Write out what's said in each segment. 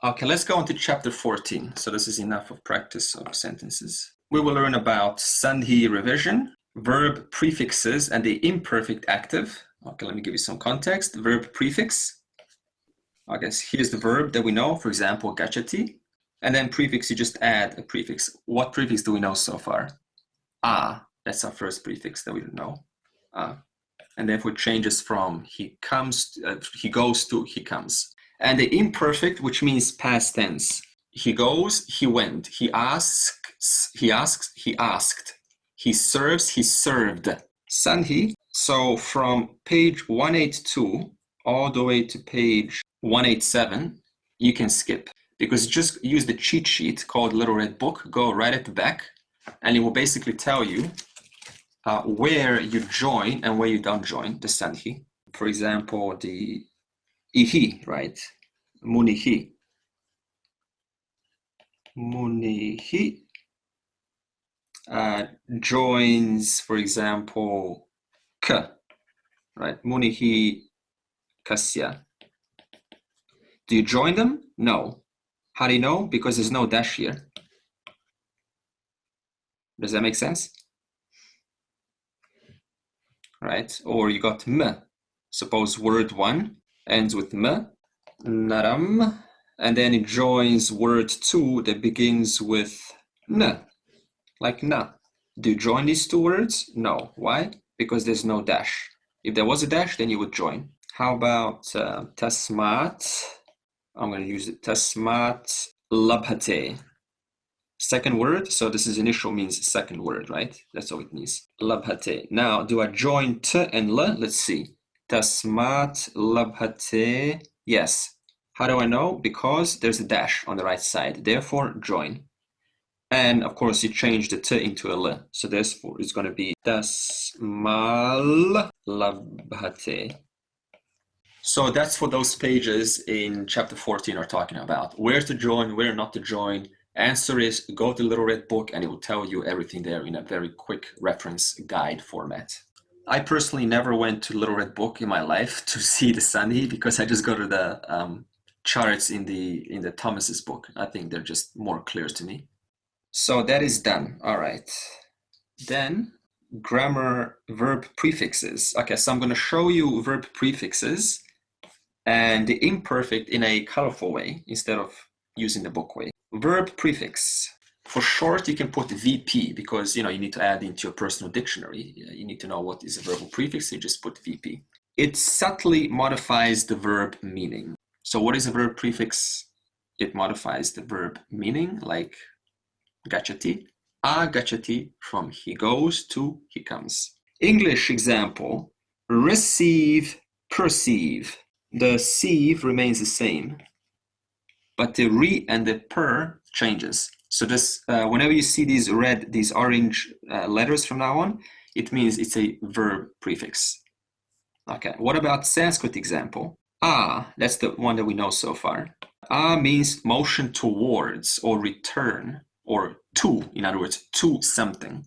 Okay, let's go on to chapter 14. So this is enough of practice of sentences. We will learn about Sandhi revision, verb prefixes, and the imperfect active. Okay, let me give you some context. Verb prefix. Okay, so here's the verb that we know, for example, gachati. And then prefix, you just add a prefix. What prefix do we know so far? Ah, that's our first prefix that we don't know. And therefore it changes from he comes, he goes to he comes. And the imperfect, which means past tense. He goes, he went. He asks, he asked. He serves, he served. Sandhi. So from page 182 all the way to page 187, you can skip. Because just use the cheat sheet called Little Red Book, go right at the back, and it will basically tell you where you join and where you don't join the Sandhi. For example, the ihi, right? Munihi. Munihi joins, for example, ka, right? Munihi kasya. Do you join them? No. How do you know? Because there's no dash here. Does that make sense? Right? Or you got m. Suppose word 1 ends with m, naram, and then it joins word 2 that begins with n, like na. Do you join these two words? No. Why? Because there's no dash. If there was a dash, then you would join. How about tasmat? I'm going to use it. Tasmat labhate. Second word, so this is initial means second word, right? That's all it means. Labhate. Now, do I join t and l? Let's see. Tasmat labhate. Yes. How do I know? Because there's a dash on the right side. Therefore, join. And of course, you change the t into a l. So therefore, it's going to be tasmal labhate. So that's what those pages in chapter 14 are talking about. Where to join, where not to join. Answer is go to Little Red Book and it will tell you everything there in a very quick reference guide format. I personally never went to Little Red Book in my life to see the Sandhi because I just go to the charts in the Thomas's book. I think they're just more clear to me. So that is done. All right. Then grammar verb prefixes. Okay, so I'm going to show you verb prefixes and the imperfect in a colorful way instead of using the book way. Verb prefix. For short, you can put VP because you need to add into your personal dictionary. You need to know what is a verbal prefix. You just put VP. It subtly modifies the verb meaning. So what is a verb prefix? It modifies the verb meaning, like gachati. Gachati, from he goes to he comes. English example, receive, perceive. The sieve remains the same, but the re and the per changes. So this, whenever you see these orange letters from now on, it means it's a verb prefix. Okay, what about Sanskrit example? That's the one that we know so far. Means motion towards or return or to, in other words, to something.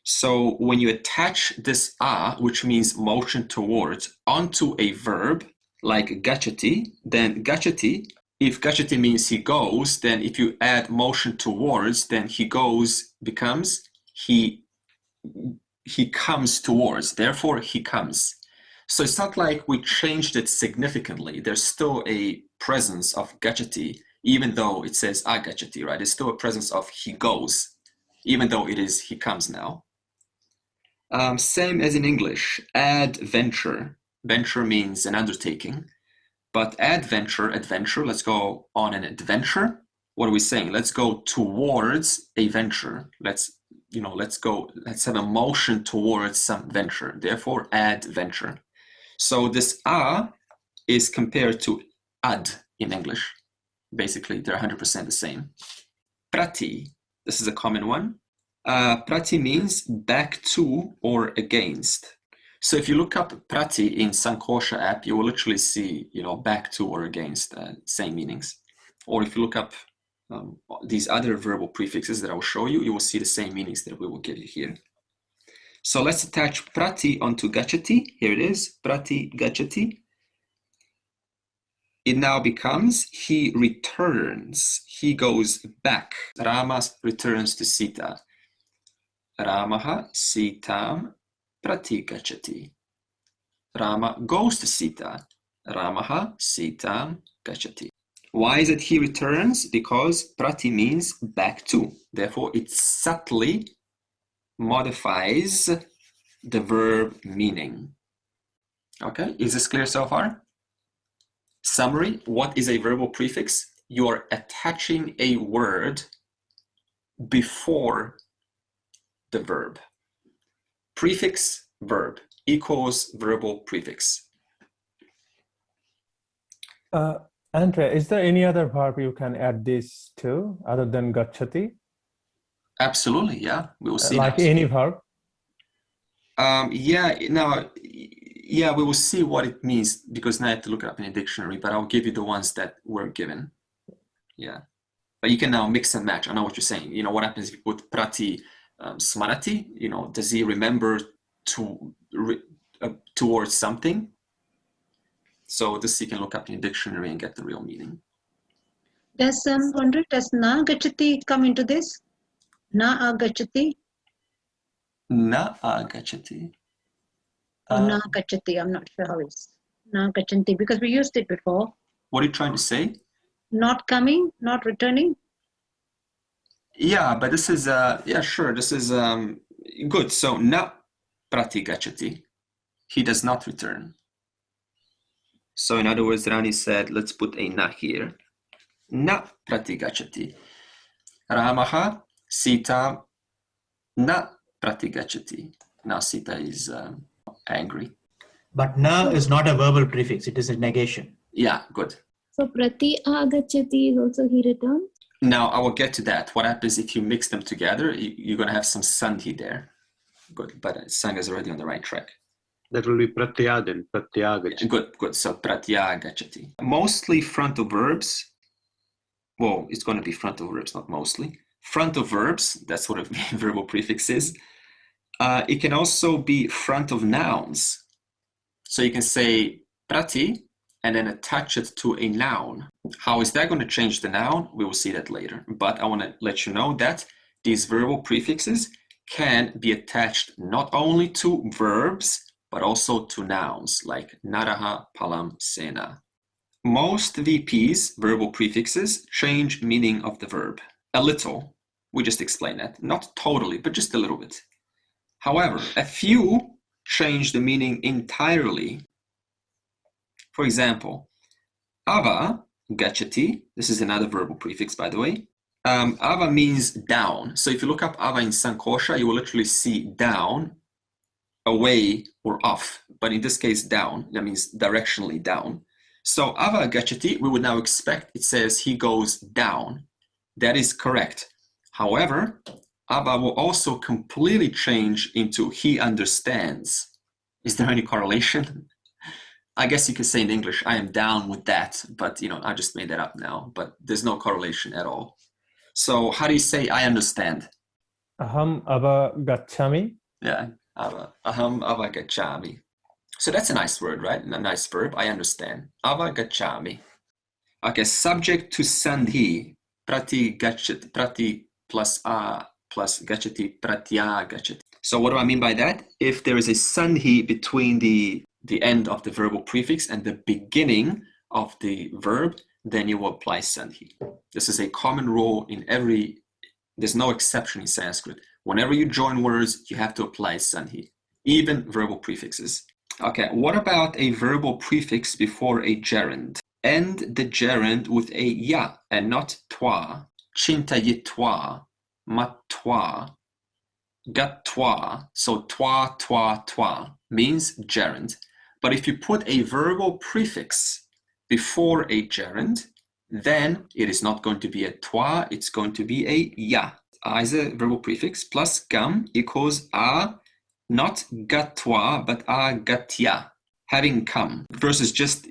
So when you attach this which means motion towards, onto a verb like gachati, then gachati, if gachati means he goes, then if you add motion towards, then he goes becomes he comes towards, therefore he comes. So it's not like we changed it significantly. There's still a presence of gachati, even though it says agachati, right? It's still a presence of he goes, even though it is he comes now. Same as in English, adventure. Venture means an undertaking. But adventure, let's go on an adventure. What are we saying? Let's go towards a venture. Let's have a motion towards some venture. Therefore, adventure. So this is compared to ad in English. Basically, they're 100% the same. Prati, this is a common one. Prati means back to or against. So if you look up prati in Sankosha app, you will literally see, back to or against, same meanings. Or if you look up these other verbal prefixes that I will show you, you will see the same meanings that we will give you here. So let's attach prati onto gachati. Here it is, prati gachati. it now becomes he returns. He goes back. Rama returns to Sita. Ramaha Sitam prati gacchati. Rama goes to Sita. Ramaha Sitam gacchati. Why is it he returns? Because prati means back to. Therefore, it subtly modifies the verb meaning. Okay, is this clear so far? Summary, what is a verbal prefix? You are attaching a word before the verb. Prefix, verb, equals verbal prefix. Andrea, is there any other verb you can add this to other than gacchati? Absolutely, yeah. We will see like that. any verb? Yeah, we will see what it means because now I have to look it up in a dictionary, but I'll give you the ones that were given. Yeah. But you can now mix and match. I know what you're saying. You know, what happens if you put prati smarati? You know, does he remember towards something? So this you can look up in a dictionary and get the real meaning. Does wonder, does na gachati come into this? Na agachati? Na agachati. Or na gachati, I'm not sure how it's na gachanti because we used it before. What are you trying to say? Not coming, not returning. Yeah, but this is yeah, sure. This is good. So na prati gachati. He does not return. So in other words, Rani said, let's put a na here. Na prati gachati. Ramaha Sita na prati gachati. Now Sita is angry. But na is not a verbal prefix, it is a negation. Yeah, good. So prati agachati is also he returns? Now I will get to that. What happens if you mix them together? You're going to have some sandhi there. Good, but Sang is already on the right track. That will be pratya then, pratyagachati. Good. So pratyagachati. Mostly frontal verbs. Well, it's going to be frontal verbs, not mostly. Frontal verbs, that's what a verbal prefix is. It can also be front of nouns. So you can say prati and then attach it to a noun. How is that going to change the noun? We will see that later. But I want to let you know that these verbal prefixes can be attached not only to verbs, but also to nouns like naraha, palam, sena. Most VPs, verbal prefixes, change meaning of the verb. A little. We just explained that. Not totally, but just a little bit. However, a few change the meaning entirely. For example, ava, gachati, this is another verbal prefix, by the way. Ava means down. So if you look up ava in Sankosha, you will literally see down, away, or off. But in this case, down. That means directionally down. So ava gachati, we would now expect it says he goes down. That is correct. However, ava will also completely change into he understands. Is there any correlation? I guess you could say in English, I am down with that, but I just made that up now, but there's no correlation at all. So how do you say I understand? Aham ava gacchami. Yeah, ava. Aham ava gacchami. So that's a nice word, right? A nice verb, I understand. Ava gacchami. Okay, subject to sandhi. Prati gachati, prati plus a plus gachati, pratya gachati. So what do I mean by that? If there is a sandhi between the end of the verbal prefix and the beginning of the verb, then you will apply sandhi. This is a common rule in there's no exception in Sanskrit. Whenever you join words, you have to apply sandhi, even verbal prefixes. Okay, what about a verbal prefix before a gerund? End the gerund with a ya and not twa. Chintayitwa, matwa, gatwa. So twa, twa, twa means gerund. But if you put a verbal prefix before a gerund, then it is not going to be a twa, it's going to be a ya. A is a verbal prefix plus gam equals a, not gatwa, but a gatya, having come, versus just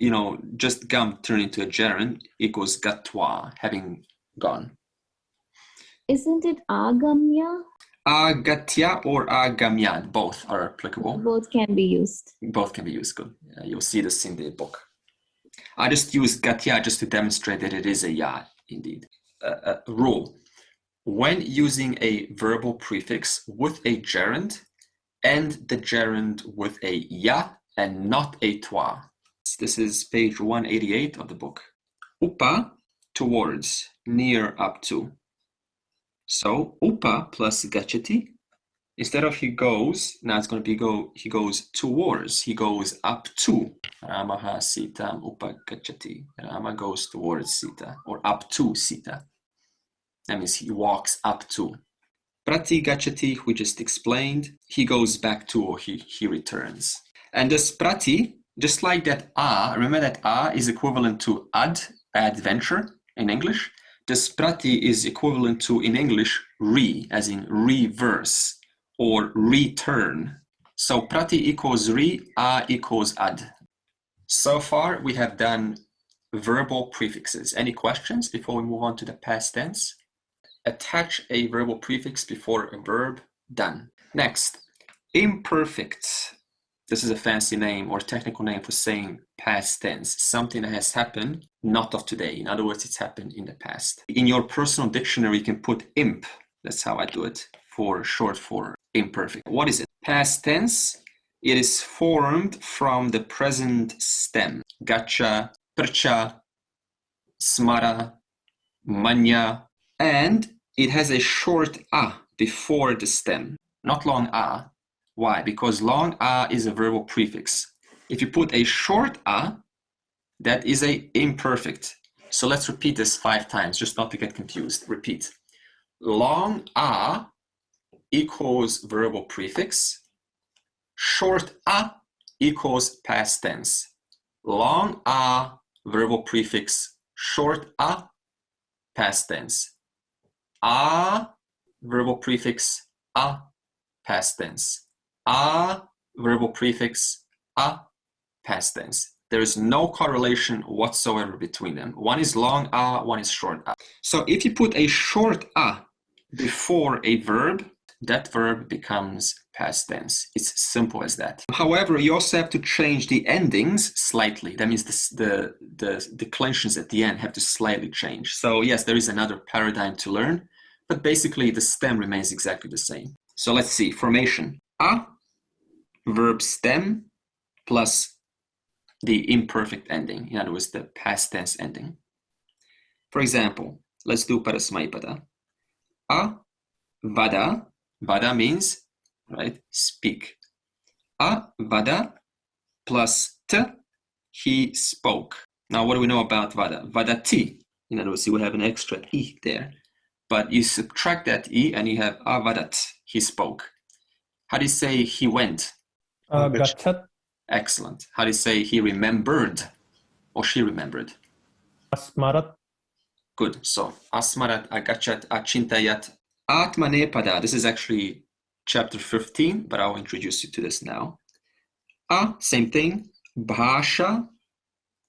gam turned into a gerund equals gatwa, having gone. Isn't it agamya? Agatya or agamya, both are applicable. Both can be used. Both can be used. Good. You'll see this in the book. I just used gatya just to demonstrate that it is a ya indeed. Rule. When using a verbal prefix with a gerund, end the gerund with a ya and not a twa. This is page 188 of the book. Upa, towards, near, up to. So upa plus gachati. Instead of he goes, now it's going to be he goes towards, he goes up to. Ramaha sitam upa gachati. Rama goes towards Sita or up to Sita. That means he walks up to. Prati gachati, we just explained, he goes back to or he returns. And this prati, just like that remember that is equivalent to adventure in English. This prati is equivalent to, in English, as in reverse or return. So prati equals equals ad. So far we have done verbal prefixes. Any questions before we move on to the past tense? Attach a verbal prefix before a verb, done. Next, imperfect. This is a fancy name or technical name for saying past tense, something that has happened, not of today. In other words, it's happened in the past. In your personal dictionary, you can put imp. That's how I do it, for short for imperfect. What is it? Past tense. It is formed from the present stem. Gacha, prcha, smara, manya, and it has a short a before the stem, not long a. Why? Because long a is a verbal prefix. If you put a short a, that is a imperfect. So let's repeat this 5 times, just not to get confused. Repeat. Long a equals verbal prefix. Short a equals past tense. Long a, verbal prefix. Short a, past tense. A, verbal prefix. A, past tense. A, verbal prefix. A, past tense. There is no correlation whatsoever between them. One is long a, one is short a. So if you put a short a before a verb, that verb becomes past tense. It's simple as that. However, you also have to change the endings slightly. That means the declensions at the end have to slightly change. So yes, there is another paradigm to learn, but basically the stem remains exactly the same. So let's see, formation. A, verb stem, plus the imperfect ending. In other words, the past tense ending. For example, let's do parasmaipada. A, vada. Vada means, right, speak. A, vada, plus t, he spoke. Now, what do we know about vada? Vadati. In other words, you would have an extra e there. But you subtract that e and you have avadat, he spoke. How do you say he went? Gachat. Excellent. How do you say he remembered or she remembered? Asmarat. Good. So asmarat, agachat, achintayat, atmanepada. This is actually chapter 15, but I'll introduce you to this now. A, same thing. Bhasha.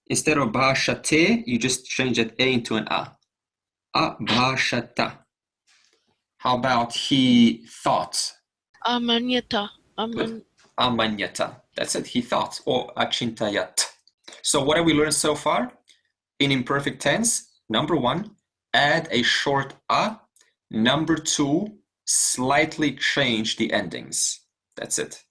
Instead of bhashate, you just change that a into an a. Abhashata. How about he thought? Amanyata. Amanyata. That's it, he thought. Or achintayat. So what have we learned so far? In imperfect tense, number 1, add a short a. Number 2, slightly change the endings. That's it.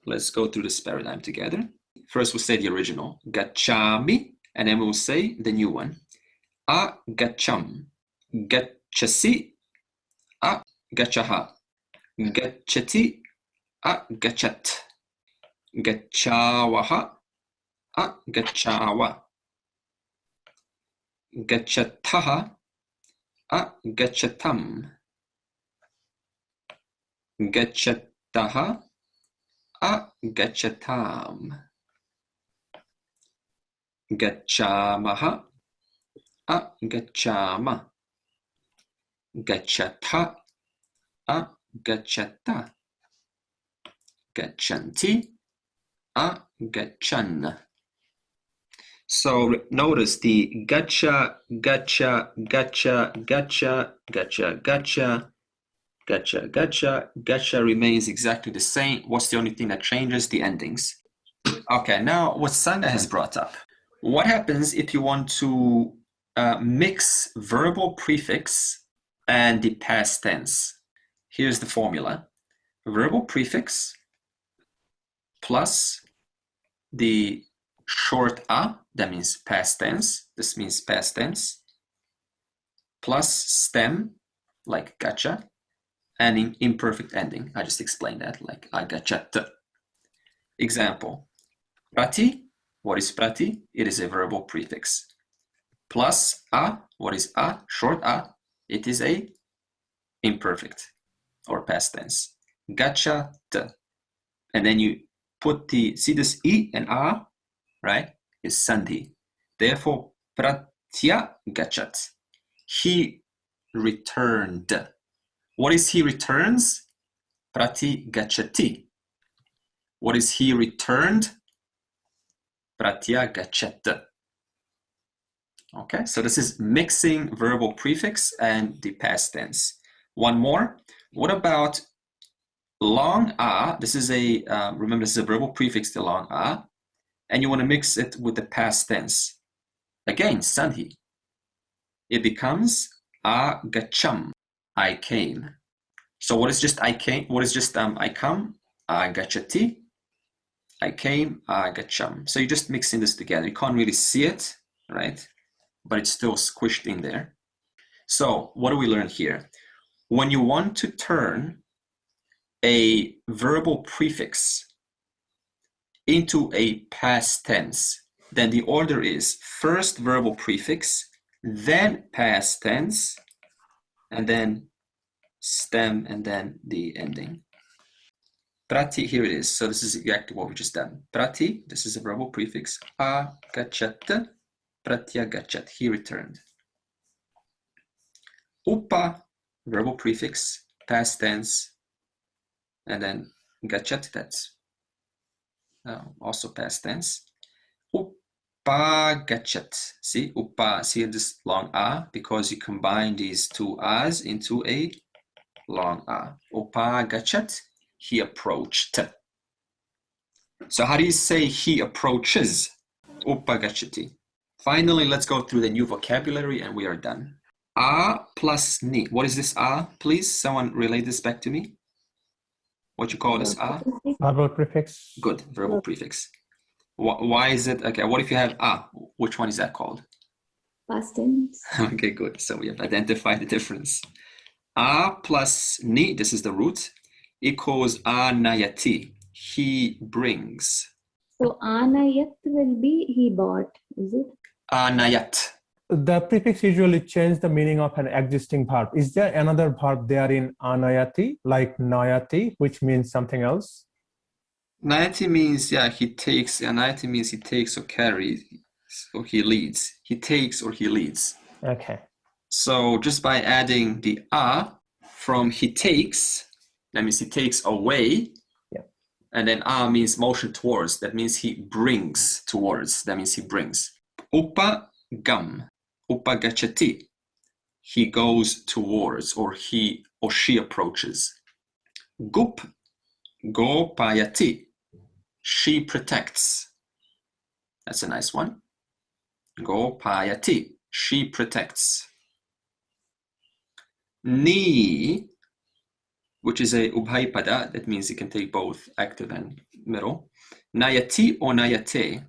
Let's go through this paradigm together. First, we'll say the original. Gachami. And then we'll say the new one. A gacham, gachasi, a gachaha, gachati, a gachat, gachawaha, a gachawa, gachataha, a gachatam, gachataha, a gachatam, gachamaha, a gachama, gachata, a gachata, gachanti, a gachan. So notice the gacha, gacha, gacha, gacha, gacha, gacha, gacha, gacha, gacha remains exactly the same. What's the only thing that changes? The endings. Okay, now what Sandha has brought up. What happens if you want to mix verbal prefix and the past tense? Here's the formula. Verbal prefix plus the short a, that means past tense. This means past tense. Plus stem, like gotcha, and in imperfect ending. I just explained that, like I gotcha. Example. Prati. What is prati? It is a verbal prefix. Plus a. What is a? Short a. It is a imperfect or past tense. Gotcha. And then you put the, see this e and a, right? Is sandhi. Therefore, pratya gachat. He returned. What is he returns? Prati gachati. What is he returned? Pratya gachat. Okay, so this is mixing verbal prefix and the past tense. One more. What about long a? This is a, remember this is a verbal prefix to long a, and you want to mix it with the past tense. Again, sandhi. It becomes a gacham. I came. So what is just I came? What is just I come? A gachati. I came. A gacham. So you're just mixing this together. You can't really see it, right? But it's still squished in there. So what do we learn here? When you want to turn a verbal prefix into a past tense, then the order is first verbal prefix, then past tense, and then stem, and then the ending. Prati, here it is. So this is exactly what we just done. Prati, this is a verbal prefix. A gachat, pratya gachat, he returned. Upa, verbal prefix, past tense, and then gachat, that's also past tense. Upa gachat. See, upa, see this long a, because you combine these two a's into a long a. Upa gachat, he approached. So how do you say he approaches? Upa gachati. Finally, let's go through the new vocabulary and we are done. A plus ni. What is this a? Please, someone relay this back to me. What you call this a? Verbal prefix. Good, verbal prefix. Why is it? Okay, what if you have a? Which one is that called? Past tense. Okay, good. So we have identified the difference. A plus ni, this is the root, equals anayati. He brings. So anayat will be he bought, is it? Anayat. The prefix usually change the meaning of an existing verb. Is there another verb there in anayati, like nayati, which means something else? Nayati means, yeah, he takes. Anayati means he takes or carries, or he leads. He takes or he leads. Okay. So just by adding the a from he takes, that means he takes away. Yeah. And then a means motion towards. That means he brings towards. That means he brings. Upa gam. Upa gachati. He goes towards, or he or she approaches. Gup go payati. She protects. That's a nice one. Go payati. She protects. Ni, which is a ubhaipada, that means you can take both active and middle. Nayati or nayate.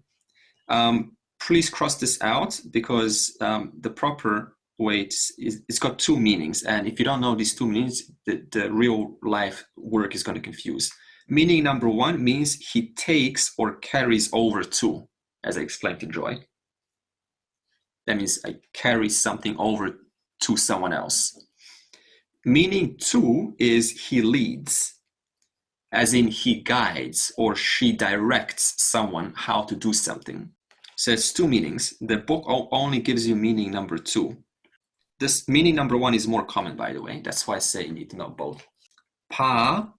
Please cross this out because the proper way it's got two meanings, and if you don't know these two meanings, the real life work is going to confuse. Meaning number one means he takes or carries over to, as I explained to Joy. That means I carry something over to someone else. Meaning two is he leads, as in he guides or she directs someone how to do something. So it's two meanings. The book only gives you meaning number two. This meaning number one is more common, by the way. That's why I say you need to know both. Pa,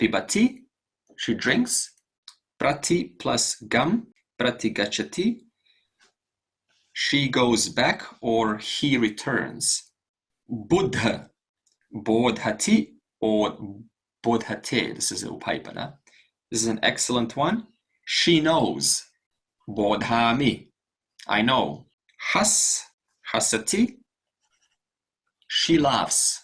pibati, she drinks. Prati plus gam, prati gachati. She goes back or he returns. Buddha, bodhati or bodhate. This is a upaipada. This is an excellent one. She knows. Bodhami. I know. Has, hasati, she laughs.